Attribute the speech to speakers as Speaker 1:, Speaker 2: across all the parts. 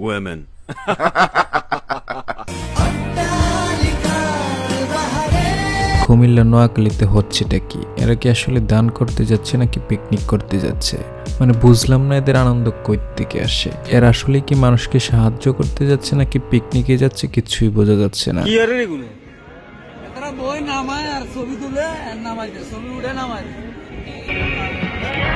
Speaker 1: women.
Speaker 2: Comilla নোয়াখালীতে হচ্ছেটা কি? এরা কি আসলে দান করতে যাচ্ছে নাকি পিকনিক করতে যাচ্ছে? মানে বুঝলাম না এদের আনন্দ কই থেকে আসে। এরা আসলে কি মানুষকে সাহায্য করতে যাচ্ছে নাকি পিকনিকে যাচ্ছে কিছুই বোঝা যাচ্ছে না।
Speaker 3: কি আরে এগুলো? এরা বই নামায় আর ছবি তুলে নামায় দেয়, ছবি উঠে নামায়।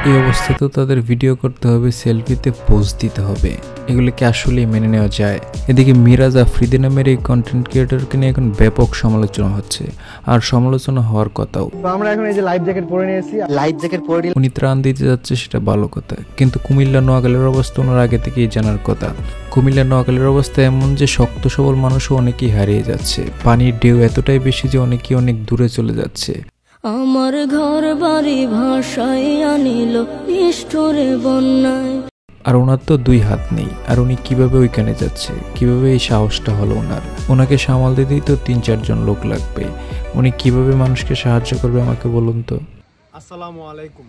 Speaker 2: এই অবস্থাতেও তাদের ভিডিও করতে হবে, সেলফিতে পোজ দিতে হবে। এগুলো কি আসলে মেনে নেওয়া যায়? এদিকে মিরাজ আফ্রিদি নামের এই কন্টেন্ট ক্রিয়েটরকে নিয়ে এখন ব্যাপক সমালোচনা হচ্ছে, আর সমালোচনা হওয়ার কথাও।
Speaker 4: তো আমরা এখন এই যে লাইফ জ্যাকেট পরে নিয়েছি, লাইফ জ্যাকেট পরে নিয়ে
Speaker 2: উনি ত্রাণ দিতে যাচ্ছে, সেটা ভালো কথা, কিন্তু কুমিল্লা নোয়াখালীর অবস্থা ওনার আগে থেকেই জানার কথা। কুমিল্লা নোয়াখালীর অবস্থা এমন যে শক্ত সবল মানুষও অনেকেই হারিয়ে যাচ্ছে। পানির ঢেউ এতটাই বেশি যে অনেকেই অনেক দূরে চলে যাচ্ছে।
Speaker 5: আমার ঘর বাড়ি ভাষায় আনিল নিষ্ঠুরে বন্যায়।
Speaker 2: আর ওনার তো দুই হাত নেই, আর উনি কিভাবে ওইখানে যাচ্ছে? কিভাবে এই সাহসটা হলো ওনার? ওনাকে সামাল দিতেই তো ৩-৪ জন লোক লাগবে। উনি কিভাবে মানুষকে সাহায্য করবে আমাকে বলুন তো।
Speaker 6: আসসালামু আলাইকুম,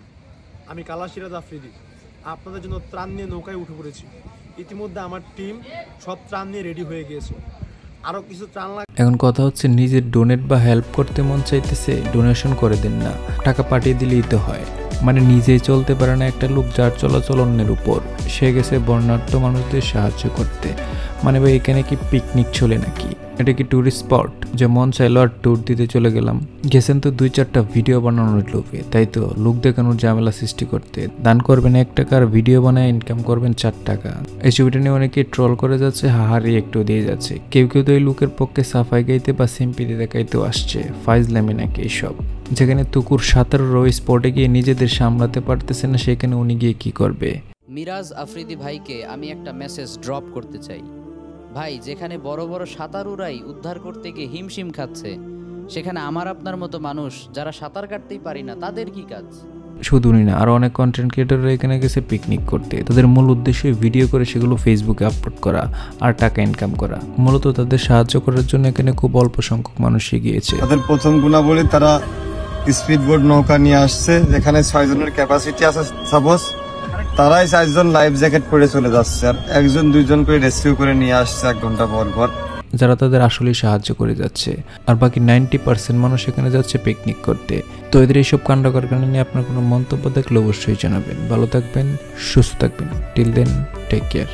Speaker 6: আমি কালাশিরাজ আফ্রিদি আপনাদের জন্য ত্রাণ নিয়ে নৌকায় উঠে পড়েছি। ইতিমধ্যে আমার টিম সব ত্রাণ নিয়ে রেডি হয়ে গিয়েছে। আরও কিছু ত্রাণ
Speaker 2: এখন কথা হচ্ছে, নিজের ডোনেট বা হেল্প করতে মন চাইতেছে, ডোনেশন করে দিন না, টাকা পাঠিয়ে দিলেই তো হয়। মানে নিজেই চলতে পারে না একটা লোক, যার চলাচল অন্যের উপর, সে গেছে বর্ণাঢ্য মানুষদের সাহায্য করতে। মানে ভাই এখানে কি পিকনিক চলে নাকি? এটা কি ট্যুরিস্ট স্পট যে মন চাইলো আর ট্যুর দিতে চলে গেলাম? গেছেন তো 2-4টা ভিডিও বানানোর লোভে, তাই তো লোক দেখানোর ঝামেলা সৃষ্টি করতে। দান করবেন 1 টাকা আর ভিডিও বানায় ইনকাম করবেন 4 টাকা। এই ছবিটা নিয়ে অনেকে ট্রল করে যাচ্ছে, হাহারি একটু দিয়ে যাচ্ছে। কেউ কেউ তো এই লোকের পক্ষে সাফাই গাইতে বা সিম্পিতি দেখাইতেও আসছে। ফাইজলামি নাকি এইসব? যেখানে তুকুর 17 স্পটে গিয়ে নিজেদের সামলাতে পারতেছে না, সেখানে উনি গিয়ে কি করবে?
Speaker 7: মিরাজ আফ্রিদি ভাইকে আমি একটা মেসেজ ড্রপ করতে চাই। ভাই, যেখানে বড় বড় সাঁতারুরাই উদ্ধার করতে গিয়ে হিমশিম খাচ্ছে, সেখানে আমার আপনার মতো মানুষ যারা সাঁতার কাটতেই পারি না, তাদের কি কাজ?
Speaker 2: শুধু উনি না, আরও অনেক কন্টেন্ট ক্রিয়েটররা এখানে গেছে পিকনিক করতে। তাদের মূল উদ্দেশ্য ভিডিও করে সেগুলো ফেসবুকে আপলোড করা আর টাকা ইনকাম করা। মূলত তাদের সাহায্য করার জন্য এখানে খুব অল্প সংখ্যক মানুষই গিয়েছে।
Speaker 8: তাদের প্রথম গুণাবলী, তারা স্পিডবোট নৌকা নিয়ে আসছে, যেখানে 6 জনের ক্যাপাসিটি আছে। সাপোজ তারাই 4 জন লাইফ জ্যাকেট পরে চলে যাচ্ছে, আর 1-2 করে রেস্কিউ করে নিয়ে আসছে 1 ঘন্টা পর পর,
Speaker 2: যারা তাদের আসলেই সাহায্য করে যাচ্ছে। আর বাকি 90% মানুষ এখানে যাচ্ছে পিকনিক করতে। তো এদের এইসব কাণ্ড কারখানা নিয়ে আপনার কোনো মন্তব্য থাকলে অবশ্যই জানাবেন। ভালো থাকবেন, সুস্থ থাকবেন। Till then, take care.